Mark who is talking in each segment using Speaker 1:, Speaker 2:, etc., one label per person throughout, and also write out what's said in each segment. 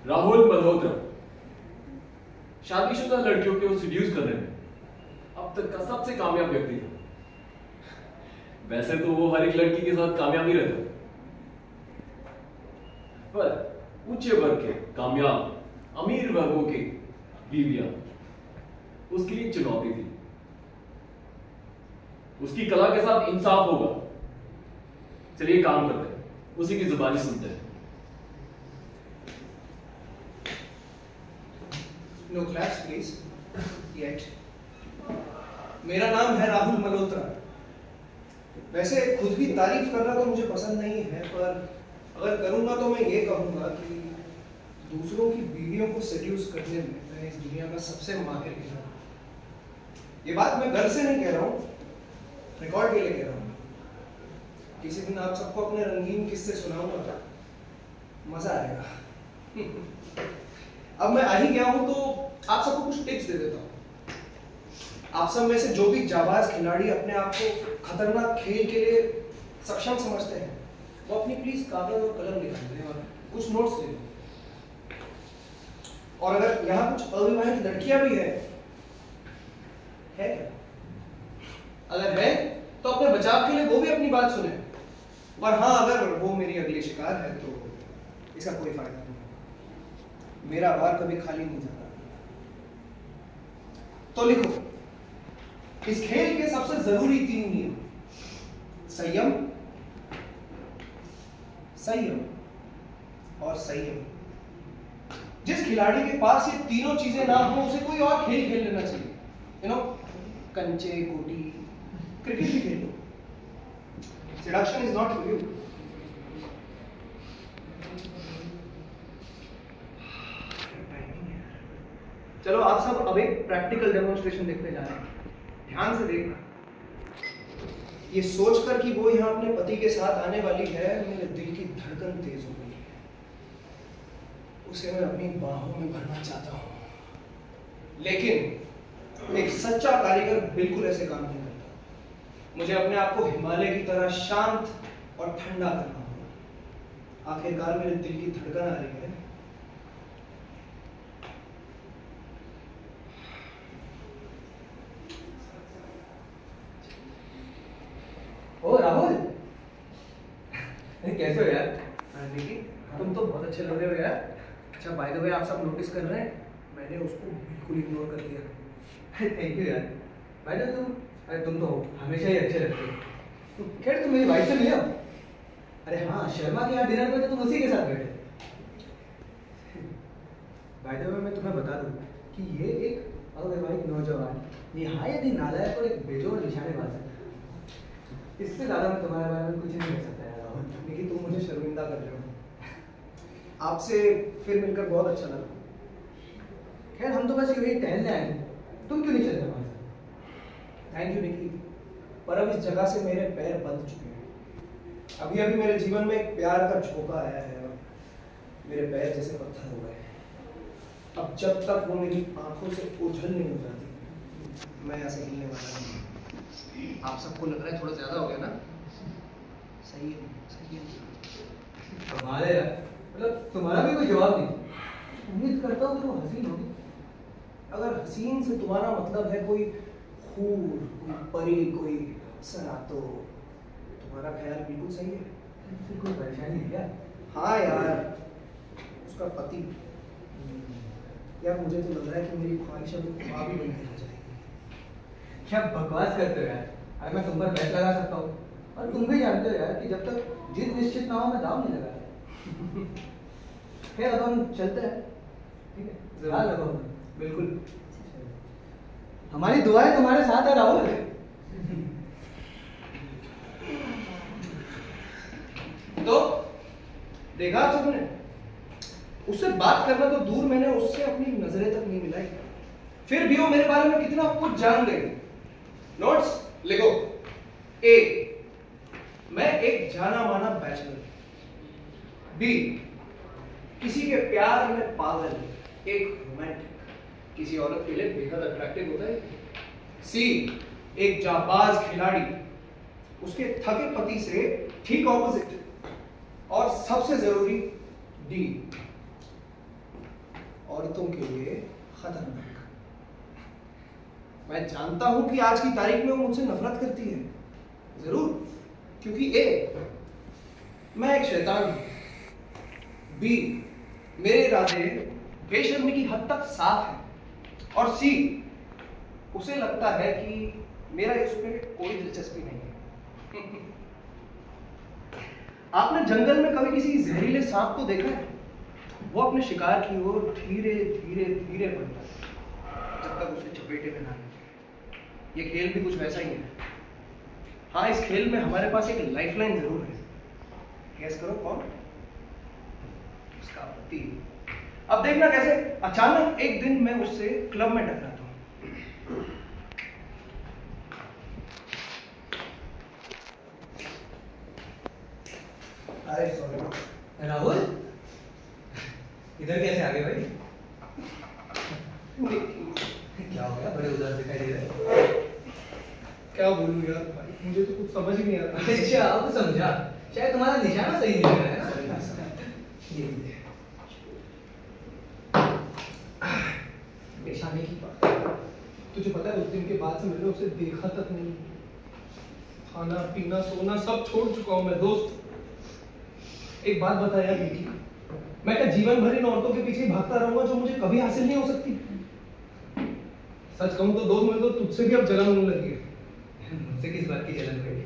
Speaker 1: राहुल मल्होत्रा शादीशुदा लड़कियों को सीड्यूस करने में अब तक का सबसे कामयाब व्यक्ति था। वैसे तो वो हर एक लड़की के साथ कामयाब ही रहता, पर ऊंचे वर्ग के कामयाब अमीर वर्गों की बीवियां उसके लिए चुनौती थी। उसकी कला के साथ इंसाफ होगा। चलिए काम करते हैं, उसी की जुबानी सुनते हैं।
Speaker 2: No claps, please. Yet. मेरा नाम है राहुल मल्होत्रा। वैसे खुद भी तारीफ करना तो मुझे पसंद नहीं है, पर अगर करूंगा तो मैं ये कहूंगा कि दूसरों की बीवियों को सेड्यूस करने में मैं इस दुनिया का सबसे माहिर हूं। ये बात मैं घर से नहीं कह रहा हूँ, रिकॉर्ड के लिए कह रहा हूँ। किसी दिन आप सबको अपने रंगीन किस्से सुनाऊंगा, मजा आएगा। अब मैं आ ही गया हूं तो आप सबको कुछ टिप्स दे देता हूं। आप सब में से जो भी जाबाज खिलाड़ी अपने आप को खतरनाक खेल के लिए सक्षम समझते हैं, वो अपनी प्लीज कागज और कलम निकाल लें और कुछ नोट्स ले लें। और अगर यहाँ कुछ अविवाहित लड़कियां भी है क्या? अगर है तो अपने बचाव के लिए वो भी अपनी बात सुने। और हाँ, अगर वो मेरी अगली शिकार है तो इसका कोई फायदा नहीं। मेरा वार कभी खाली नहीं जाता। तो लिखो, इस खेल के सबसे जरूरी 3 नियम: संयम, संयम और संयम। जिस खिलाड़ी के पास ये तीनों चीजें ना हो, उसे कोई और खेल खेल लेना चाहिए। यू नो, कंचे, गोटी, क्रिकेट भी खेल लो। Seduction is not for you. चलो, आप सब अब एक प्रैक्टिकल डेमोन्स्ट्रेशन देखने जा रहे हैं। ध्यान से देखना। ये सोचकर कि वो यहाँ अपने पति के साथ आने वाली है, मेरे दिल की धड़कन तेज हो गई है। उसे मैं अपनी बाहों में भरना चाहता हूँ, लेकिन एक सच्चा कारीगर बिल्कुल ऐसे काम नहीं करता। मुझे अपने आप को हिमालय की तरह शांत और ठंडा करना होगा। आखिरकार मेरे दिल की धड़कन आ रही है। ओ राहुल, कैसे हो यार? देखिए, तुम तो बहुत अच्छे लग रहे हो यार। अच्छा, बाय द वे, आप सब नोटिस कर रहे हैं, मैंने उसको बिल्कुल इग्नोर कर दिया। थैंक यू यार। भाई ना तुम तो हमेशा ही अच्छे लगते हो। खैर, तुम मेरी वाइफ से मिले हो? अरे हाँ, शर्मा के यहाँ डिनर में तो तुम उसी के साथ बैठे। बाय द वे, मैं तुम्हें बता दूं कि ये एक अविवाहित नौजवान निहायत ही नालायक और एक बेजोड़ निशानेबाज है। इससे ज्यादा मैं तुम्हारे बारे में कुछ नहीं कह सकता यार राहुल, लेकिन तुम मुझे शर्मिंदा कर रहे हो। आपसे फिर मिलकर बहुत अच्छा लगा। खैर, हम तो बस यही टहलने आए हैं। तुम क्यों नहीं चल रहे हमारे साथ? थैंक यू निकी, पर अब इस जगह से मेरे पैर बंध चुके हैं। अभी अभी मेरे जीवन में एक प्यार का झोंका आया है और मेरे पैर जैसे पत्थर हो गए। अब जब तक वो मेरी आंखों से ओझल नहीं हो जाती, मैं ऐसे हिलने वाला नहीं। आप सबको लग रहा है थोड़ा ज्यादा हो गया ना? सही है, सही है।
Speaker 3: हमारे मतलब तुम्हारा भी कोई जवाब नहीं। उम्मीद करता हूँ कि वो हसीन होगी।
Speaker 2: अगर हसीन से तुम्हारा मतलब है कोई हूर, कोई परी, कोई अप्सरा, तो तुम्हारा ख्याल बिल्कुल सही है।
Speaker 3: फिर कोई परेशानी है क्या?
Speaker 2: हाँ यार, उसका पति। यार, मुझे तो लग रहा है कि मेरी ख्वाहिश अभी ख्वाब ही बन के रह जाएगी।
Speaker 3: क्या बकवास करते हो यार? अरे मैं तुम पर बैट लगा सकता हूँ, और तुम भी जानते हो यार कि जब तक जीत निश्चित ना हो मैं दाव नहीं लगाता। खैर, अब हम चलते हैं, ठीक है? ध्यान रखो।
Speaker 2: बिल्कुल।
Speaker 3: हमारी दुआएं तुम्हारे साथ है राहुल।
Speaker 2: तो देखा आप सबने, उससे बात करना तो दूर, मैंने उससे अपनी नजरें तक नहीं मिलाई, फिर भी वो मेरे बारे में कितना कुछ जान गई। नोट्स लिखो। ए, मैं एक जाना माना बैचलर। बी, किसी के प्यार में पागल, एक रोमांटिक, किसी औरत के लिए बेहद अट्रैक्टिव होता है। सी, एक जाबाज खिलाड़ी उसके थके पति से ठीक ऑपोजिट, और सबसे जरूरी डी, औरतों के लिए खतरनाक। मैं जानता हूं कि आज की तारीख में वो मुझसे नफरत करती है, जरूर, क्योंकि ए, मैं एक शैतान हूं, बी, मेरे इरादे बेशर्मी की हद तक साफ है, और सी, उसे लगता है कि मेरा इसमें कोई दिलचस्पी नहीं है। आपने जंगल में कभी किसी जहरीले सांप को देखा है? वो अपने शिकार की ओर धीरे धीरे धीरे बढ़ता है जब तक उसे चपेटे में ना ले। ये खेल भी कुछ वैसा ही है। हाँ, इस खेल में हमारे पास एक लाइफलाइन जरूर है। गैस करो कौन? उसका पति। अब देखना कैसे अचानक एक दिन मैं उससे क्लब में टकराता हूं। अरे सॉरी
Speaker 3: राहुल, इधर कैसे आ गए भाई? क्या हो गया, बड़े उदास दिखाई दे रहे?
Speaker 2: क्या बोलूं यार भाई, मुझे तो कुछ समझ ही नहीं आ रहा।
Speaker 3: अच्छा, अब समझा। शायद तुम्हारा निशाना सही नहीं लग रहा है ना?
Speaker 2: निशाने की बात, तुझे पता है उस दिन के बाद से मैंने उसे देखा तक नहीं। खाना पीना सोना सब छोड़ चुका हूं मैं दोस्त। एक बात बता यार विकी, मैं क्या जीवन भर इन औरतों के पीछे भागता रहूंगा जो मुझे कभी हासिल नहीं हो सकती? सच कहूं तो दोस्त, मुझे तो तुझसे भी अब जलन होने लगी है।
Speaker 3: मुझसे किस बात की जलन करी?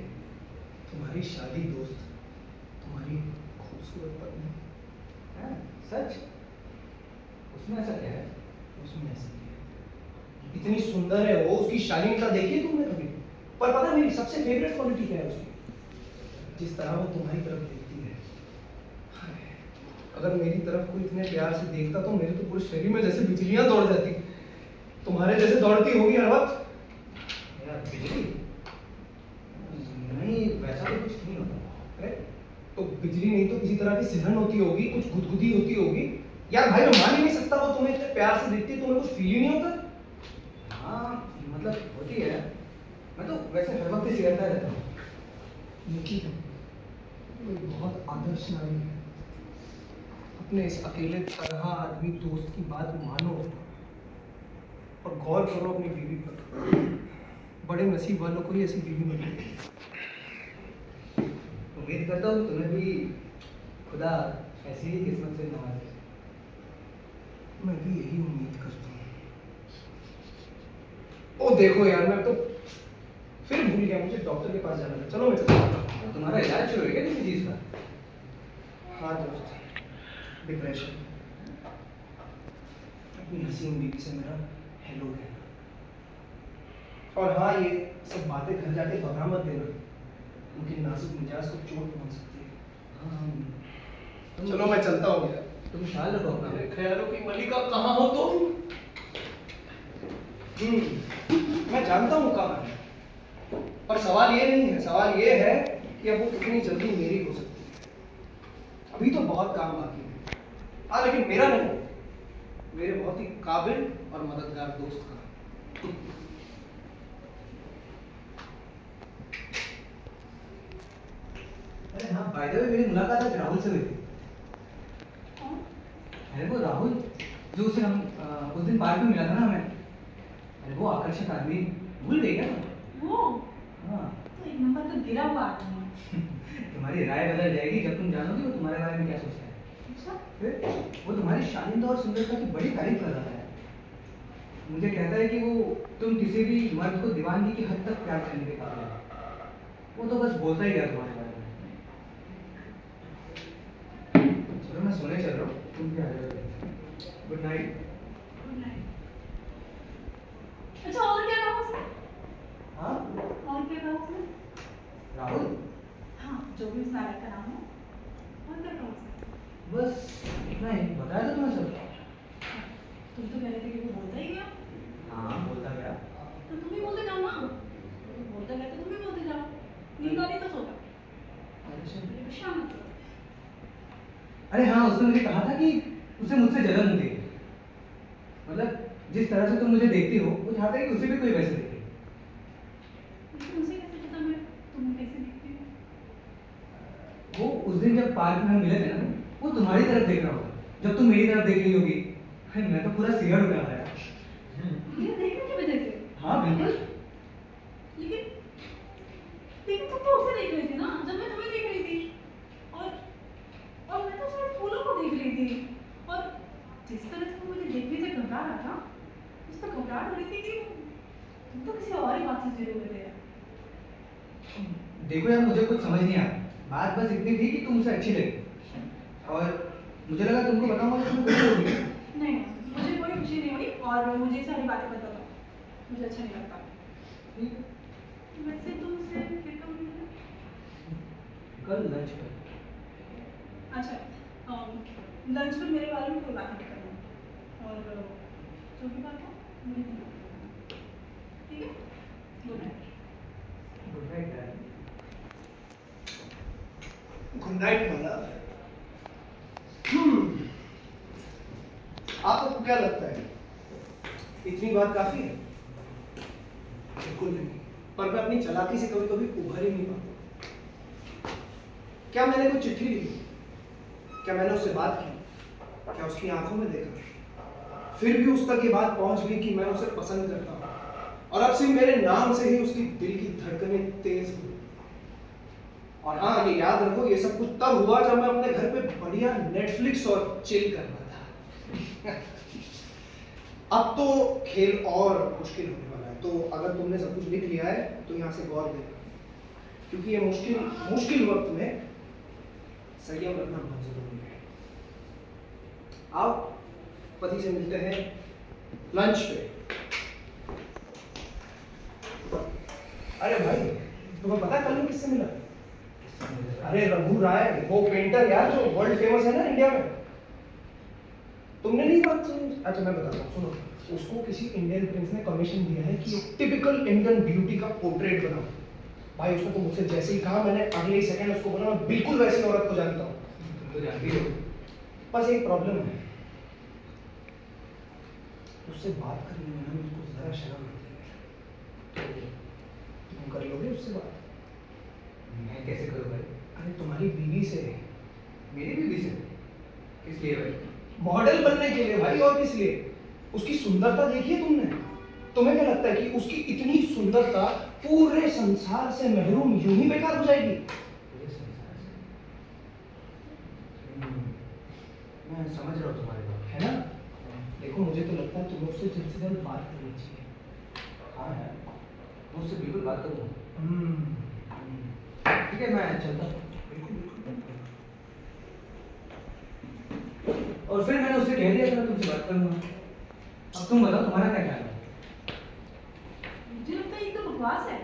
Speaker 2: तुम्हारी शादी दोस्त, तुम्हारी खूबसूरत पत्नी।
Speaker 3: हाँ, सच? उसमें ऐसा क्या है?
Speaker 2: उसमें ऐसा क्या है? इतनी सुंदर है वो, उसकी शालीनता देखी है तुमने कभी? पर पता है मेरी सबसे फेवरेट क्वालिटी क्या है उसकी? जिस तरह वो तुम्हारी तरफ देखती है। अगर मेरी तरफ कोई इतने प्यार से देखता तो मेरे तो पूरे शरीर में जैसे बिजलियां दौड़ जाती। तुम्हारे जैसे दौड़ती होगी हर वक्त।
Speaker 3: यार बिजली? नहीं, वैसा तो कुछ नहीं होता।
Speaker 2: अरे तो बिजली नहीं तो किसी तरह की सिहरन होती होगी, कुछ गुदगुदी होती होगी। यार भाई, मैं मान ही नहीं सकता वो तुम्हें इतने प्यार से देखती है, तुम्हें कुछ फील ही नहीं होता?
Speaker 3: हाँ, मतलब होती है। मैं तो वैसे हर वक्त ही करता रहता हूँ।
Speaker 2: निकी, वो बहुत आदर्श नारी है। अपने इस अकेले तरह आदमी दोस्त की बात मानो और गौर करो अपनी बीवी पर। बड़े नसीब वालों को ही ऐसी बीवी मिलती है।
Speaker 3: उम्मीद करता हूँ तुम्हें भी खुदा ऐसी ही किस्मत से नवाजे।
Speaker 2: मैं भी यही उम्मीद करता हूँ। ओ देखो यार, मैं तो फिर भूल गया, मुझे डॉक्टर के पास जाना है। चलो मैं चलता हूँ।
Speaker 3: तुम्हारा इलाज शुरू है क्या किसी चीज का?
Speaker 2: हाँ दोस्त, डिप्रेशन। अपनी हसीन बीवी से मेरा हेलो कहना। और हाँ, ये सब बातें घर जाके घबरा मत देना, उनकी नाजुक मिजाज को चोट पहुंच सकती है।
Speaker 3: हाँ,
Speaker 2: चलो मैं चलता हूँ यार।
Speaker 3: तुम ख्याल रखो अपना।
Speaker 2: मेरे ख्यालों की मलिका कहाँ हो तुम? मैं जानता हूँ कहाँ है, पर सवाल ये नहीं है। सवाल ये है कि अब वो कितनी जल्दी मेरी हो सकती है। अभी तो बहुत काम बाकी है। हाँ, लेकिन मेरा नहीं, मेरे बहुत ही काबिल और मददगार दोस्त का।
Speaker 3: अरे हाँ, बाय द वे मेरी मुलाकात आज राहुल से हुई थी।
Speaker 4: कौन?
Speaker 3: अरे वो राहुल जो उसे हम उस दिन पार्क में मिला था ना हमें। अरे वो आकर्षक आदमी, भूल गई क्या?
Speaker 4: वो
Speaker 3: हाँ।
Speaker 4: तो एक नंबर का गिरा हुआ आदमी है।
Speaker 3: तुम्हारी राय बदल जाएगी जब तुम जानोगी वो तुम्हारे बारे में क्या सोचता है।
Speaker 4: अच्छा?
Speaker 3: फिर वो तुम्हारी शालीनता और सुंदरता की बड़ी तारीफ कर रहा है। मुझे कहता है कि वो तुम किसी भी मर्द को दीवानगी की हद तक प्यार करने के काबिल है। वो तो बस बोलता ही गया तुम्हारे बारे में। चलो मैं सोने चल रहा हूँ, तुम भी आ जाओ। Good night.
Speaker 4: Good night. अच्छा, और क्या कहा उसने?
Speaker 3: हाँ
Speaker 4: और क्या कहा उसने?
Speaker 3: राहुल,
Speaker 4: हाँ, जो भी उस नायक का नाम है, और क्या कहा उसने?
Speaker 3: बस इतना ही बताया था तुम्हें सब।
Speaker 4: तुम तो कह रहे थे कि वो बोलता ही गया।
Speaker 3: हाँ बोलता गया।
Speaker 4: तो तुम भी बोलते जाओ ना। तो बोलता गया तो तुम भी बोलते जाओ। नींद आ रही तो सो जाओ। मुझे परेशान मत करो।
Speaker 3: अरे हाँ, उसने मुझे कहा था कि उसे मुझसे जलन होती है। मतलब जिस तरह से तुम मुझे देखती हो वो चाहता है कि उसे भी कोई वैसे देखे। जब पार्क में हम मिले थे ना, वो तुम्हारी तरफ देख रहा होगा जब तुम मेरी तरफ देख रही होगी। मैं तो पूरा सिगरेट उड़ा रहा है।
Speaker 4: ये देखने की वजह से?
Speaker 3: हाँ बिल्कुल।
Speaker 4: लेकिन लेकिन तुम तो उसे देख रही थी ना जब मैं तुम्हें देख रही थी, और मैं तो सिर्फ फूलों को देख रही थी, और जिस तरह से मुझे देखने से घबरा रहा था, उस पर घबराहट हो रही थी कि तुम तो किसी और ही बात से जुड़े हुए थे।
Speaker 3: देखो यार, मुझे कुछ समझ नहीं आया। बात बस इतनी थी कि तुम उसे अच्छी लगी, और मुझे लगा तुमको बताऊंगा तो तुम्हें खुशी होगी।
Speaker 4: नहीं, मुझे कोई खुशी नहीं हुई, और मुझे सारी बातें बता दो, मुझे अच्छा नहीं लगता।
Speaker 3: ठीक है।
Speaker 4: वैसे तुमसे फिर कब मिलना?
Speaker 3: कल लंच पर।
Speaker 4: अच्छा, लंच में मेरे बारे में कोई बात नहीं करना, और जो भी बात हो मुझे नहीं बताना। ठीक है? Good night.
Speaker 3: गुड नाइट यार।
Speaker 2: गुड नाइट मतलब। आप सबको क्या लगता है इतनी बात काफी है? बिल्कुल नहीं, पर मैं अपनी चालाकी से कभी कभी उभर ही नहीं पाता। क्या मैंने कोई चिट्ठी लिखी? क्या मैंने उससे बात की? क्या उसकी आंखों में देखा? फिर भी उस तक ये बात पहुंच गई कि मैं उसे पसंद करता हूं, और अब सिर्फ मेरे नाम से ही उसकी दिल की धड़कनें तेज हुई। और हाँ, ये याद रखो, ये सब कुछ तब हुआ जब मैं अपने घर पे बढ़िया नेटफ्लिक्स और चिल कर रहा था। अब तो खेल और मुश्किल होने वाला है, तो अगर तुमने सब कुछ लिख लिया है तो यहाँ से गौर देना, क्योंकि ये मुश्किल वक्त में संयम रखना बहुत जरूरी है। आओ पति से मिलते हैं लंच पे। अरे भाई, तुम्हें पता है कल मैं किससे मिला? अरे रघु राय, वो पेंटर यार जो वर्ल्ड फेमस है ना इंडिया में। तुमने नहीं बात सुनी? अच्छा मैं बताता हूँ, सुनो। उसको किसी इंडियन प्रिंस ने कमीशन दिया है कि टिपिकल इंडियन ब्यूटी का पोर्ट्रेट बनाओ। भाई उसने तो मुझसे जैसे ही कहा, मैंने अगले ही सेकंड उसको बोला मैं बिल्कुल वैसी औरत को जानता हूँ। तुम तो जानती हो। बस एक प्रॉब्लम है, उससे बात करने में ना मुझको जरा शर्म आती है। तुम कर लोगे उससे बात?
Speaker 3: मैं कैसे करूँ भाई?
Speaker 2: अरे तुम्हारी बीवी से।
Speaker 3: मेरी बीवी से? किस लिए भाई?
Speaker 2: मॉडल बनने के लिए भाई, और किस लिए? उसकी सुंदरता देखी है तुमने? तुम्हें क्या लगता है कि उसकी इतनी सुंदरता पूरे संसार से महरूम यूं ही बेकार हो जाएगी?
Speaker 3: पूरे संसार से? मैं समझ रहा हूँ तुम्हारी बात,
Speaker 2: है ना? देखो मुझे तो लगता है तुम्हें उससे जल्द से जल्द बात करनी चाहिए।
Speaker 3: हाँ यार, मैं उससे बिल्कुल बात करूँगा। ठीक है, मैं चलता हूँ। और फिर मैंने उसे कह दिया कि मैं तुमसे बात करूँगा। अब तुम बताओ, तुम्हारा क्या ख्याल है?
Speaker 4: मुझे लगता है ये तो बकवास है।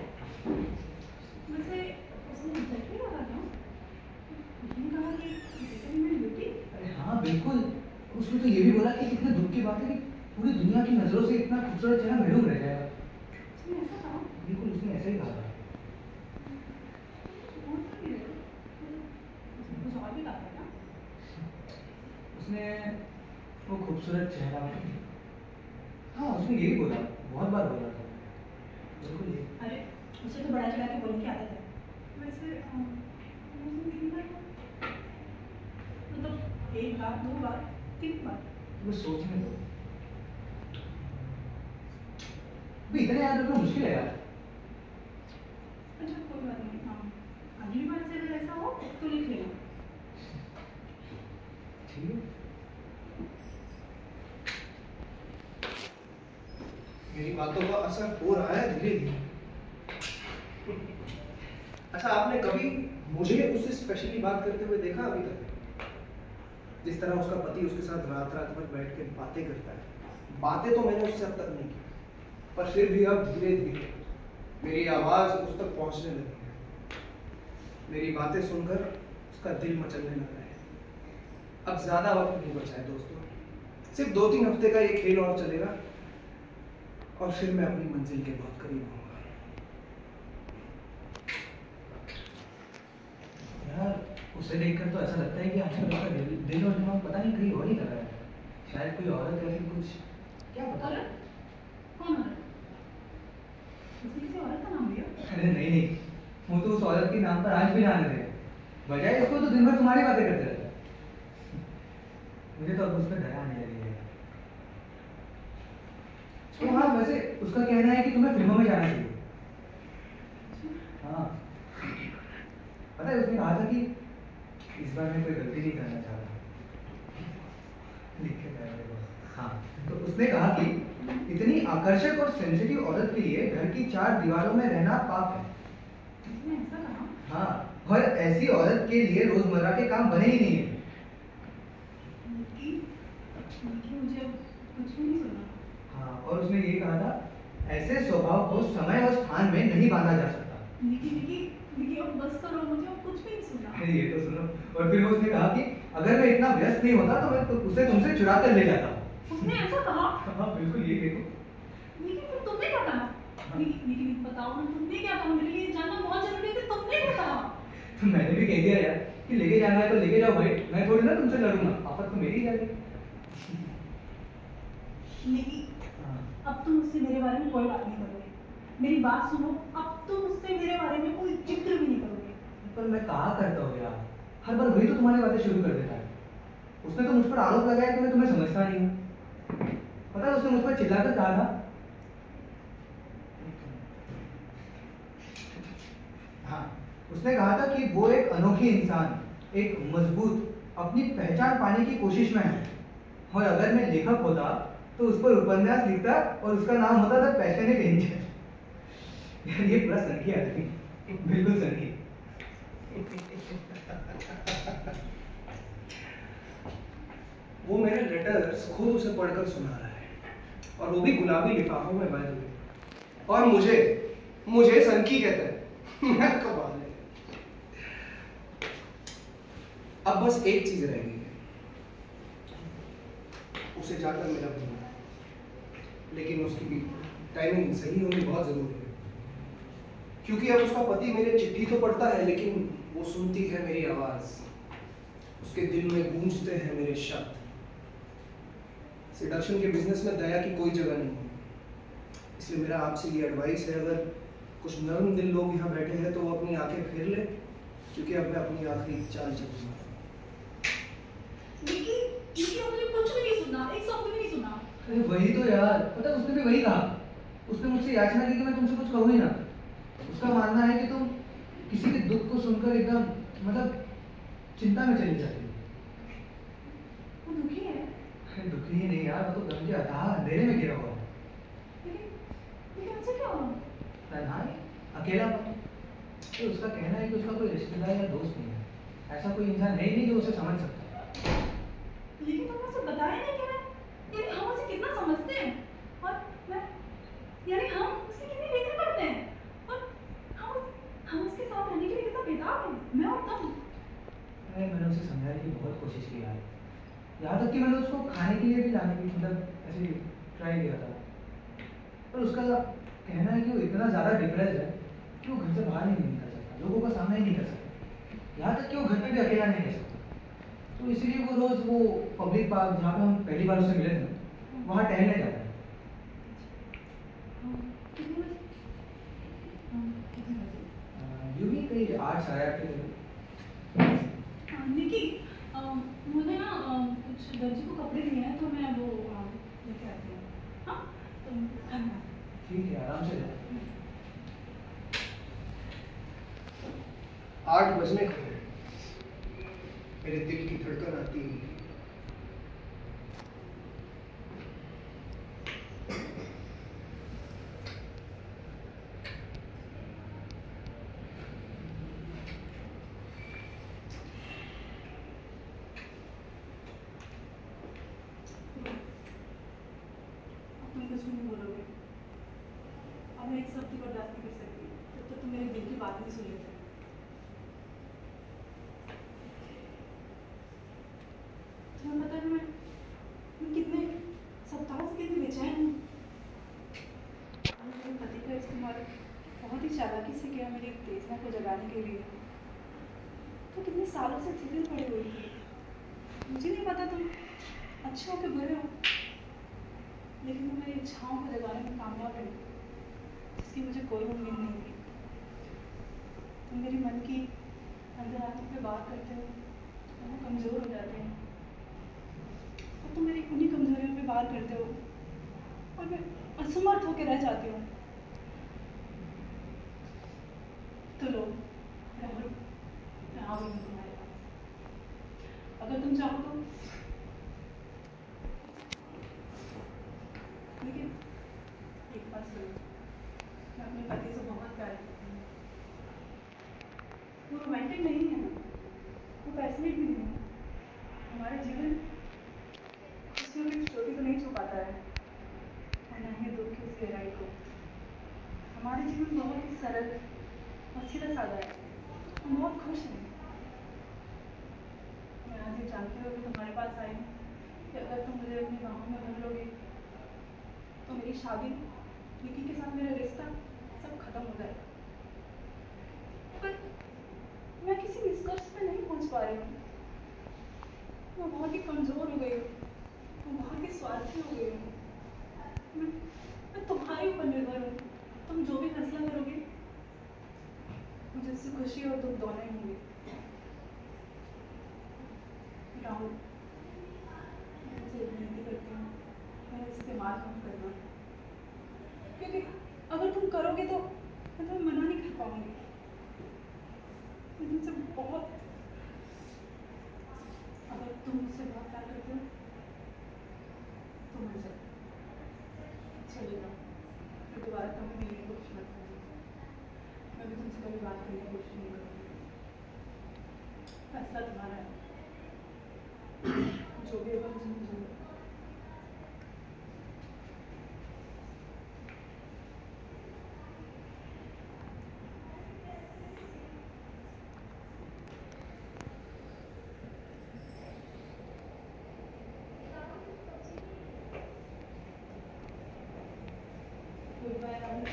Speaker 4: वैसे उसने रिजेक्ट भी करा था। उसने कहा कि डिटरमिनेंट ब्यूटी।
Speaker 3: अरे हाँ बिल्कुल, उसने तो ये भी बोला कि कितना दुख की बात है कि पूरी दुनिया की नजरों से इतना खूबसूरत चेहरा महरूम रह जाएगा।
Speaker 4: उसने ऐसा कहा?
Speaker 3: बिल्कुल, उसने ऐसा ही कहा।
Speaker 4: कुछ और भी कहा था ना?
Speaker 3: उसने वो खूबसूरत चेहरा, हाँ उसने यही बोला, बहुत बार बोला था। बिल्कुल ये।
Speaker 4: अरे उसे तो बड़ा चढ़ा के बोलने की आदत है। वैसे मतलब एक बार, दो बार, तीन बार।
Speaker 3: वो सोचने दो। भी इतने याद रखना मुश्किल है यार।
Speaker 4: अच्छा कोई बात नहीं, हाँ अगली बार से अगर ऐसा हो तो लिख लेना।
Speaker 3: ठीक है।
Speaker 2: मेरी बातों का असर हो रहा है धीरे धीरे। अच्छा आपने कभी मुझे उससे स्पेशली बात करते हुए देखा अभी तक? जिस तरह उसका पति उसके साथ रात रात भर बैठ के बातें करता है। बातें तो मैंने उससे अब तक नहीं की, पर फिर भी अब धीरे धीरे मेरी आवाज उस तक पहुंचने लगी है। मेरी बातें सुनकर उसका दिल मचलने लगा है। अब ज्यादा वक्त नहीं बचा है दोस्तों, सिर्फ 2-3 हफ्ते का ये खेल और चलेगा और फिर मैं अपनी मंजिल के बहुत करीब आऊंगा।
Speaker 3: यार उसे देखकर तो ऐसा लगता है कि आजकल उसका दिल और दिमाग पता नहीं कहीं और ही लगा है। शायद कोई औरत या फिर कुछ, क्या पता।
Speaker 4: औरत? कौन औरत? उसने किसी औरत का नाम लिया?
Speaker 3: अरे नहीं नहीं, वो तो उस औरत के नाम पर आज भी जाने दे। बजाय इसको तो दिन भर तुम्हारी बातें करते रहता है। मुझे तो अब उस पर दया आने लगी है। तो हाँ, वैसे उसका कहना है कि तुम्हें फिल्मों में जाना चाहिए। हाँ, पता है उसने कहा था कि इस बार मैं कोई गलती नहीं करना चाह रहा। लिख के गया मेरे को। हाँ, तो उसने कहा कि इतनी आकर्षक और सेंसिटिव औरत के लिए घर की 4 दीवारों में रहना पाप है।
Speaker 4: तुमने ऐसा कहा?
Speaker 3: हाँ, और ऐसी औरत के लिए रोजमर्रा के काम बने ही नहीं है।
Speaker 4: मुझे कुछ भी नहीं सुना।
Speaker 3: हाँ, और उसने ये कहा था, ऐसे स्वभाव को समय और स्थान में नहीं बांधा जा सकता।
Speaker 4: निकी अब बस करो, मुझे अब कुछ भी नहीं सुना।
Speaker 3: ये तो सुनो। और फिर उसने कहा कि अगर मैं इतना व्यस्त नहीं होता तो मैं तो उसे तुमसे चुरा कर ले जाता।
Speaker 4: उसने ऐसा कहा?
Speaker 3: हाँ बिल्कुल, ये देखो।
Speaker 4: निकी फिर तुमने क्या कहा? निकी बताओ ना, तुमने क्या कहा? मेरे लिए जानना बहुत जरूरी है कि तुमने क्या कहा?
Speaker 3: तो मैंने भी कह दिया यार कि लेके जाना है तो लेके जाओ भाई, मैं थोड़ी ना तुमसे लड़ूंगा, आफत तो मेरी जाएगी।
Speaker 4: निकी, अब तुम मुझसे मेरे बारे में कोई बात नहीं करोगे। मेरी बात सुनो, अब तुम मुझसे मेरे बारे में कोई जिक्र भी नहीं करोगे।
Speaker 3: पर मैं कहा करता हूँ यार, हर बार वही तो तुम्हारी बातें शुरू कर देता है। उसने तो मुझ पर आरोप लगाया कि मैं तुम्हें समझता नहीं हूँ। पता है उसने मुझ पर चिल्लाकर कहा था, हाँ, उसने कहा था कि वो एक अनोखी इंसान, एक मजबूत, अपनी पहचान पाने की कोशिश में है, और अगर मैं लेखक होता तो उस पर उपन्यास लिखता और उसका नाम होता था पैशनेट एंजल। यार ये पूरा सनकी आदमी, बिल्कुल सनकी।
Speaker 2: वो मेरे लेटर्स खुद उसे पढ़कर सुना रहा है, और वो भी गुलाबी लिफाफों में बाय द वे। और मुझे सनकी कहता है। मैं कमाल है। अब बस एक चीज रह गई है, उसे जाकर मेरा बनना है, लेकिन उसकी भी टाइमिंग सही होनी बहुत जरूरी है, क्योंकि अब उसका पति मेरे चिट्ठी तो पढ़ता है, लेकिन वो सुनती है मेरी आवाज, उसके दिल में गूंजते हैं मेरे शब्द। सिडक्शन के बिजनेस में दया की कोई जगह नहीं है, इसलिए मेरा आपसे ये एडवाइस है, अगर कुछ नर्म दिल लोग यहाँ बैठे हैं तो वो अपनी आंखें फेर ले, क्योंकि अब मैं अपनी आखिरी चाल चलूंगा।
Speaker 4: निकी मुझे कुछ भी नहीं सुना, एक शब्द भी नहीं सुना।
Speaker 3: अरे वही तो यार, पता उसने भी वही कहा। उसने मुझसे याचना की कि मैं तुमसे कुछ कहूँ ही ना। उसका मानना है कि तुम किसी के दुख को सुनकर एकदम मतलब चिंता में चली जाती हो।
Speaker 4: वो दुखी है?
Speaker 3: अरे दुखी ही नहीं यार, वो तो गम के अथाह अंधेरे में गिरा हुआ है।
Speaker 4: लेकिन उनसे क्या हुआ?
Speaker 3: तन्हाई, अकेलापन। तो उसका कहना है कि उसका कोई रिश्तेदार या दोस्त नहीं है, ऐसा कोई इंसान है ही नहीं जो उसे समझ सकता है।
Speaker 4: लेकिन तुमने उसे बताया नहीं कि यानी हम उसे कितना समझते हैं, और मैं यानी हम उसकी कितनी फिक्र करते हैं, और हम उसके साथ रहने के लिए कितना बेताब हैं, मैं और तुम।
Speaker 3: अरे मैंने उसे समझाने की बहुत कोशिश की यार, यहाँ तक कि मैंने उसको खाने के लिए भी लाने की मतलब ऐसे ट्राई किया था, पर उसका कहना है कि वो इतना ज़्यादा डिप्रेस है कि वो घर से बाहर ही नहीं निकल सकता, लोगों का सामना ही नहीं कर सकता, यहाँ तक कि वो घर पे भी अकेला नहीं रह सकता। तो इसीलिए वो रोज़ वो पब्लिक पार्क जहाँ पे हम पहली बार उससे मिले थे वहाँ टहलने जाता है। यूँ ही कहीं 8 साढ़े 8 के करीब।
Speaker 4: निकी, मुझे ना कुछ दर्जी को कपड़े दिए हैं, तो मैं वो लेके आती हूँ। हाँ, तुम धन्यवाद।
Speaker 3: ठीक है, आराम से जाओ।
Speaker 2: 8 बजने को है, मेरे दिल की धड़कन आती है।
Speaker 4: तुम कुछ भी नहीं बोलोगे, अब मैं एक शब्द की बर्दाश्त नहीं कर सकती जब तक तुम मेरे दिल की बात नहीं सुन लेते। तुम्हें पता है मैं कितने सप्ताह से कितनी बेचैन हूँ। मेरे पति का इस्तेमाल बहुत ही चालाकी से किया मेरी उत्तेजना को जगाने के लिए, तो कितने सालों से फिक्र पड़ी हुई थी। मुझे नहीं पता तुम अच्छे हो कि बुरे हो, लेकिन तुम मेरी इच्छाओं को जगाने में कामयाब रही, जिसकी मुझे कोई उम्मीद नहीं थी। तुम मेरी मन की अंदर आने पे बात करते हो तो वो कमज़ोर हो जाते हैं, और तुम मेरी उन्हीं कमज़ोरियों पे बात करते हो और मैं असमर्थ होकर रह जाती हूँ। तो लो राहुल, मैं आ गई हूँ तुम्हारे पास, अगर तुम चाहो तो। लेकिन एक बात सुनो, मैं अपने पति से बहुत प्यार करती हूँ। वो रोमांटिक नहीं है ना, वो पैशनेट भी नहीं है। हमारा जीवन खुशियों की चोटी तो नहीं छुपाता है, और न ही दुख की उस गहराई को। हमारे जीवन बहुत ही सरल और सीधा साधा है, हम बहुत खुश हैं। मैं आज ये जानती हूँ कि तुम्हारे पास आई हूँ कि अगर तुम मुझे अपनी बाहों में भर लोगे तो मेरी शादी, विकी के साथ मेरा रिश्ता सब खत्म हो जाएगा। पर मैं किसी निष्कर्ष पे नहीं पहुंच पा रही हूँ। मैं बहुत ही कमजोर हो गई हूँ, मैं बहुत ही स्वार्थी हो गई हूँ। मैं तुम्हारे ऊपर निर्भर हूँ। तुम जो भी फैसला करोगे मुझे उससे खुशी और दुख दोनों ही होंगे। राहुल, मैं तुमसे एक विनती करती हूँ, मेरा इस्तेमाल मत करना, क्योंकि अगर तुम करोगे तो मैं तुम्हें मना नहीं कर पाऊंगी। मैं तुमसे बहुत, अगर तुम मुझसे बहुत प्यार करते हो तो मर जाओ, चले जाओ, फिर दोबारा कभी मिलने की कोशिश मत करना। मैं भी तुमसे कभी बात करने की कोशिश नहीं करूँगी। फैसला तुम्हारा है, जो भी होगा मुझे मंजूर है। Goodbye, Rahul.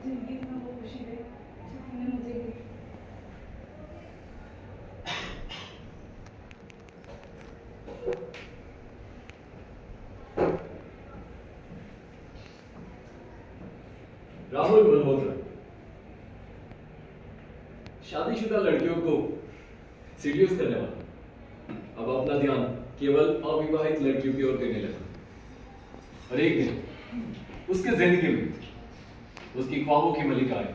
Speaker 4: जिंदगी में वो खुशी दे जो तुमने मुझे दी।
Speaker 1: राहुल मल्होत्रा शादीशुदा लड़कियों को सीड्यूस करने वाला अब अपना ध्यान केवल अविवाहित लड़कियों की ओर देने लगा। और एक दिन उसके जिंदगी में उसकी ख्वाबों की मलिका आई,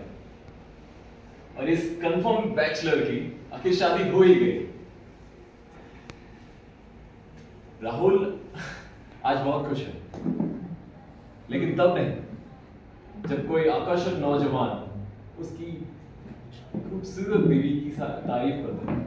Speaker 1: और इस कंफर्म बैचलर की आखिर शादी हो ही गई। राहुल आज बहुत खुश है, लेकिन तब नहीं जब कोई आकर्षक नौजवान उसकी खूबसूरत बीवी की तारीफ करता है।